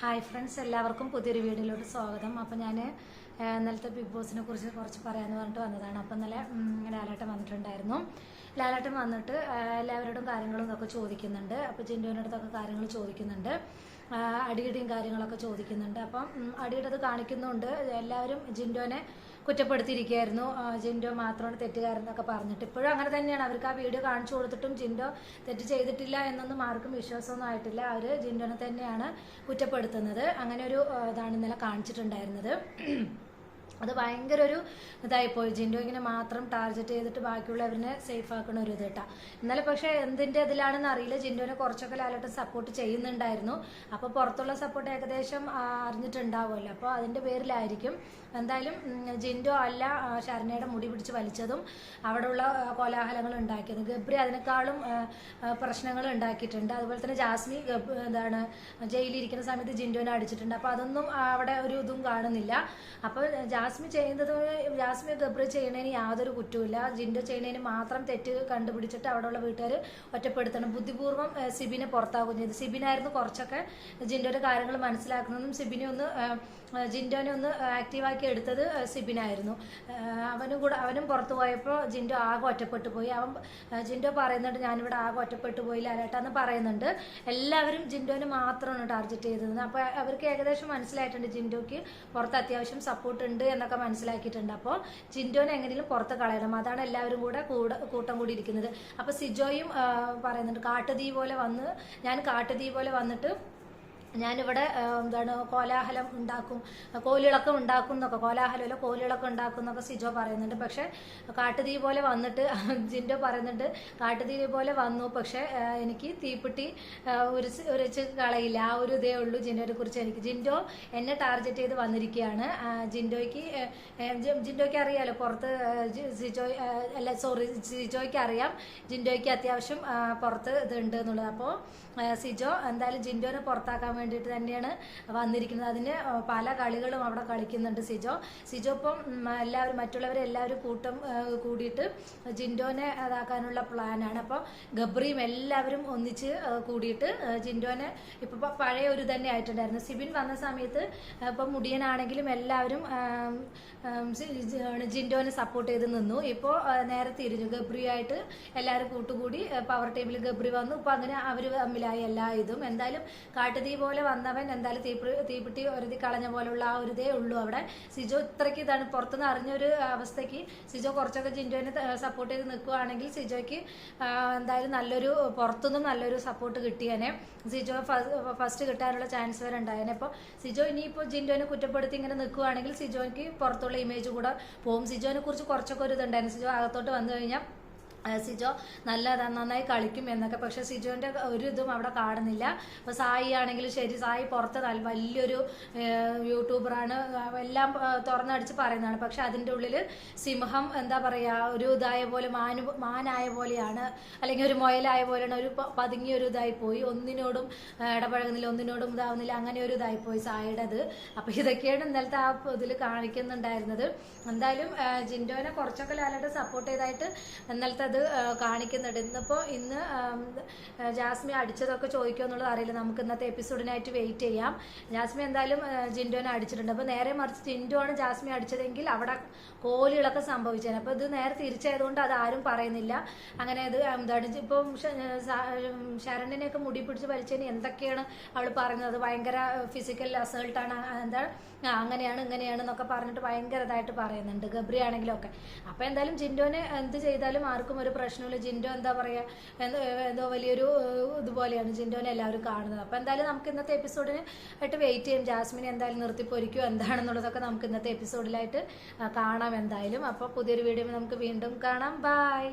Hi friends, എല്ലാവർക്കും പുതിയൊരു വീഡിയോയിലോട്ട് സ്വാഗതം. അപ്പോൾ ഞാൻ ഇന്നലത്തെ ബിഗ് ബോസിനെ കുറിച്ച് കുറച്ച് പറയാമെന്ന് പറഞ്ഞിട്ട് വന്നതാണ്. അപ്പോൾ ഇന്നലെ ലാലേട്ടൻ വന്നിട്ടുണ്ടായിരുന്നു. ലാലേട്ടൻ വന്നിട്ട് എല്ലാവരോടും കാര്യങ്ങളും ഒക്കെ ചോദിക്കുന്നുണ്ട്. അപ്പോൾ ജിൻഡോയുടെ അടുത്തൊക്കെ കാര്യങ്ങൾ ചോദിക്കുന്നുണ്ട്, അടിയുടെയും കാര്യങ്ങളൊക്കെ ചോദിക്കുന്നുണ്ട്. അപ്പം അടിയുടേത് കാണിക്കുന്നുണ്ട്. എല്ലാവരും ജിൻഡോനെ കുറ്റപ്പെടുത്തിയിരിക്കുകയായിരുന്നു. ജിൻഡോ മാത്രമാണ് തെറ്റുകാരെന്നൊക്കെ പറഞ്ഞിട്ട് ഇപ്പോഴും അങ്ങനെ തന്നെയാണ്. അവർക്ക് ആ വീഡിയോ കാണിച്ചു കൊടുത്തിട്ടും ജിൻഡോ തെറ്റ് ചെയ്തിട്ടില്ല എന്നൊന്നും ആർക്കും വിശ്വാസമൊന്നും ആയിട്ടില്ല. അവർ ജിൻഡോനെ തന്നെയാണ് കുറ്റപ്പെടുത്തുന്നത്. അങ്ങനെ ഒരു ഇതാണ് ഇന്നലെ കാണിച്ചിട്ടുണ്ടായിരുന്നത്. അത് ഭയങ്കര ഒരു ഇതായിപ്പോയി. ജിൻഡോ ഇങ്ങനെ മാത്രം ടാർഗറ്റ് ചെയ്തിട്ട് ബാക്കിയുള്ളവരിനെ സേഫ് ആക്കണ ഒരു ഇത് കേട്ടാ. ഇന്നലെ പക്ഷേ എന്തിൻ്റെ ഇതിലാണെന്ന് അറിയില്ല, ജിൻഡോനെ കുറച്ചൊക്കെ ലാലേട്ടൻ സപ്പോർട്ട് ചെയ്യുന്നുണ്ടായിരുന്നു. അപ്പോൾ പുറത്തുള്ള സപ്പോർട്ട് ഏകദേശം അറിഞ്ഞിട്ടുണ്ടാവുമല്ലോ. അപ്പോൾ അതിൻ്റെ പേരിലായിരിക്കും. എന്തായാലും ജിൻഡോ അല്ല ശരണയുടെ മുടി പിടിച്ച് വലിച്ചതും അവിടെയുള്ള കോലാഹലങ്ങൾ ഉണ്ടാക്കിയതും. ഗബ്രി അതിനേക്കാളും പ്രശ്നങ്ങൾ ഉണ്ടാക്കിയിട്ടുണ്ട്. അതുപോലെ തന്നെ ജാസ്മി എന്താണ് ജയിലിരിക്കുന്ന സമയത്ത് ജിൻഡോനെ അടിച്ചിട്ടുണ്ട്. അപ്പോൾ അതൊന്നും അവിടെ ഒരു ഇതും കാണുന്നില്ല. അപ്പോൾ ജാസ്മി ഗബ്രി ചെയ്യണതിന് യാതൊരു കുറ്റവുമില്ല. ജിൻഡോ ചെയ്യുന്നതിന് മാത്രം തെറ്റ് കണ്ടുപിടിച്ചിട്ട് അവിടെയുള്ള വീട്ടുകാർ ഒറ്റപ്പെടുത്തണം. ബുദ്ധിപൂർവ്വം സിബിനെ പുറത്താക്കുകയും ചെയ്തു. സിബിനായിരുന്നു കുറച്ചൊക്കെ ജിൻഡോയുടെ കാര്യങ്ങൾ മനസ്സിലാക്കുന്നതും ജിൻഡോനെ ഒന്ന് ആക്റ്റീവാക്കി എടുത്തത് സിബിനായിരുന്നു. അവനും പുറത്തു പോയപ്പോൾ ജിൻഡോ ആകെ ഒറ്റപ്പെട്ടു പോയി. ജിൻഡോ പറയുന്നുണ്ട്, ഞാനിവിടെ ആകെ ഒറ്റപ്പെട്ടു പോയി ലാലേട്ടാന്ന് പറയുന്നുണ്ട്. എല്ലാവരും ജിൻഡോനെ മാത്രമാണ് ടാർഗറ്റ് ചെയ്തത്. അപ്പോൾ അവർക്ക് ഏകദേശം മനസ്സിലായിട്ടുണ്ട് ജിൻഡോയ്ക്ക് പുറത്ത് അത്യാവശ്യം സപ്പോർട്ട് ഉണ്ട് എന്നൊക്കെ മനസ്സിലാക്കിയിട്ടുണ്ട്. അപ്പോൾ ജിൻഡോനെ എങ്ങനെയും പുറത്ത് കളയണം, അതാണ് എല്ലാവരും കൂട്ടം കൂടി ഇരിക്കുന്നത്. അപ്പോൾ സിജോയും പറയുന്നുണ്ട്, കാട്ടുതീ പോലെ വന്നിട്ട് ഞാനിവിടെ എന്താണ് കോലാഹലം ഉണ്ടാക്കും, കോലിളക്കം ഉണ്ടാക്കും എന്നൊക്കെ, കോലാഹലമല്ല കോലിളക്കം ഉണ്ടാക്കും എന്നൊക്കെ സിജോ പറയുന്നുണ്ട്. പക്ഷെ കാട്ടുതീ പോലെ വന്നിട്ട് ജിൻഡോ പറയുന്നുണ്ട്, കാട്ടുതീ പോലെ വന്നു, പക്ഷെ എനിക്ക് തീപ്പെട്ടി ഉരച്ച് കളയില്ല, ആ ഒരു ഇതേ ഉള്ളൂ ജിൻഡോയെ കുറിച്ച് എനിക്ക്. ജിൻഡോ എന്നെ ടാർഗറ്റ് ചെയ്ത് വന്നിരിക്കുകയാണ്. ജിൻഡോയ്ക്ക് അറിയാലോ പുറത്ത് സിജോയ്ക്ക് അറിയാം ജിൻഡോയ്ക്ക് അത്യാവശ്യം പുറത്ത് ഇതുണ്ട് എന്നുള്ളത്. അപ്പോൾ സിജോ എന്തായാലും ജിൻഡോനെ പുറത്താക്കാൻ വേണ്ടിയിട്ട് തന്നെയാണ് വന്നിരിക്കുന്നത്. അതിന് പല കളികളും അവിടെ കളിക്കുന്നുണ്ട് സിജോ. ഇപ്പം മറ്റുള്ളവരെല്ലാവരും കൂട്ടം കൂടിയിട്ട് ജിൻഡോനെ അതാക്കാനുള്ള പ്ലാനാണ്. അപ്പോൾ ഗബ്രിയും എല്ലാവരും ഒന്നിച്ച് കൂടിയിട്ട് ജിൻഡോനെ ഇപ്പം പഴയ ഒരു തന്നെ ആയിട്ടുണ്ടായിരുന്നു. സിബിൻ വന്ന സമയത്ത് ഇപ്പം മുടിയനാണെങ്കിലും എല്ലാവരും ജിൻഡോനെ സപ്പോർട്ട് ചെയ്ത് നിന്നു. ഇപ്പോൾ നേരെ തിരിഞ്ഞു, ഗബ്രിയായിട്ട് എല്ലാവരും കൂട്ടുകൂടി പവർ ടീമിൽ ഗബ്രി വന്നു. ഇപ്പം അങ്ങനെ അവർ തമ്മിലായി എല്ലാ ഇതും. എന്തായാലും കാട്ടുതീ പോലെ വന്നവൻ എന്തായാലും തീപ്പെട്ടി ഒരുതി കളഞ്ഞ പോലുള്ള ആ ഒരു ഇതേ ഉള്ളൂ അവിടെ. സിജോ ഇത്രയ്ക്ക് ഇതാണ് പുറത്തുനിന്ന് അറിഞ്ഞൊരു അവസ്ഥയ്ക്ക് സിജോ കുറച്ചൊക്കെ ജിൻഡോനെ സപ്പോർട്ട് ചെയ്ത് നിൽക്കുകയാണെങ്കിൽ സിജോയ്ക്ക് എന്തായാലും പുറത്തുനിന്നും നല്ലൊരു സപ്പോർട്ട് കിട്ടിയേനെ. സിജോ ഫസ്റ്റ് കിട്ടാനുള്ള ചാൻസ് വരെ ഉണ്ടായേനെ. അപ്പോൾ സിജോ ഇനിയിപ്പോൾ ജിൻഡോനെ കുറ്റപ്പെടുത്തി ഇങ്ങനെ നിൽക്കുകയാണെങ്കിൽ സിജോയ്ക്ക് പുറത്തുള്ള ഇമേജ് കൂടെ പോകും. സിജോനെ കുറിച്ച് കുറച്ചൊക്കെ ഒരു ഇതുണ്ടായിരുന്നു. സിജോ അകത്തോട്ട് വന്നു കഴിഞ്ഞാൽ സിജോ നന്നായി കളിക്കും എന്നൊക്കെ. പക്ഷെ സിജോന്റെ ഒരു ഇതും അവിടെ കാണുന്നില്ല. അപ്പോൾ സായി ആണെങ്കിലും ശരി, സായി പുറത്ത് വലിയൊരു യൂട്യൂബറാണ്, എല്ലാം തുറന്നടിച്ച് പറയുന്നതാണ്. പക്ഷെ അതിൻ്റെ ഉള്ളിൽ സിംഹം എന്താ പറയുക, ഒരു ഇതായ പോലെ മാനായ പോലെയാണ്, അല്ലെങ്കിൽ ഒരു മുയലായ പോലെയാണ്, ഒരു പതുങ്ങിയൊരു ഇതായി പോയി. ഒന്നിനോടും ഇടപഴകുന്നില്ല, ഒന്നിനോടും ഇതാവുന്നില്ല, അങ്ങനെ ഒരു ഇതായി പോയി സായിയുടെ അത്. അപ്പോൾ ഇതൊക്കെയാണ് ഇന്നലത്തെ ആ ഇതിൽ കാണിക്കുന്നുണ്ടായിരുന്നത്. എന്തായാലും ജിൻഡോനെ കുറച്ചൊക്കെ ലാലേട്ടൻ സപ്പോർട്ട് ചെയ്തായിട്ട് ഇന്നലത്തെ അത് കാണിക്കുന്നുണ്ട്. ഇന്ന് ജാസ്മി അടിച്ചതൊക്കെ ചോദിക്കുമോ എന്നുള്ളത് അറിയില്ല. നമുക്ക് ഇന്നത്തെ എപ്പിസോഡിനായിട്ട് വെയിറ്റ് ചെയ്യാം. ജാസ്മി എന്തായാലും ജിൻഡോനെ അടിച്ചിട്ടുണ്ട്. അപ്പോൾ നേരെ മറിച്ച് ജിൻഡോ ആണ് ജാസ്മി അടിച്ചതെങ്കിൽ അവിടെ കോലുകളൊക്കെ സംഭവിച്ചേനെ. അപ്പോൾ ഇത് നേരെ തിരിച്ചായതുകൊണ്ട് അത് ആരും പറയുന്നില്ല. അങ്ങനെ ഇത് എന്താണ് ഇപ്പം ശരണിനെയൊക്കെ മുടി പിടിച്ച് വലിച്ചതിന് എന്തൊക്കെയാണ് അവൾ പറയുന്നത്, ഭയങ്കര ഫിസിക്കൽ അസൾട്ടാണ്, അങ്ങനെയാണ് ഇങ്ങനെയാണ് എന്നൊക്കെ പറഞ്ഞിട്ട് ഭയങ്കര ഇതായിട്ട് പറയുന്നുണ്ട് ഗബ്രി ആണെങ്കിലും ഒക്കെ. അപ്പോൾ എന്തായാലും ജിൻഡോനെ എന്ത് ചെയ്താലും ആർക്കും ഒരു പ്രശ്നമില്ല. ജിൻഡോ എന്താ പറയുക, എന്തോ വലിയൊരു ഇതുപോലെയാണ് ജിൻഡോനെ എല്ലാവരും കാണുന്നത്. അപ്പോൾ എന്തായാലും നമുക്ക് ഇന്നത്തെ എപ്പിസോഡിന് ആയിട്ട് വെയിറ്റ് ചെയ്യും. ജാസ്മിനെ എന്തായാലും നിർത്തിപ്പൊരിക്കും എന്താണെന്നുള്ളതൊക്കെ നമുക്ക് ഇന്നത്തെ എപ്പിസോഡിലായിട്ട് കാണാം എന്തായാലും. അപ്പോൾ പുതിയൊരു വീഡിയോ നമുക്ക് വീണ്ടും കാണാം. ബൈ.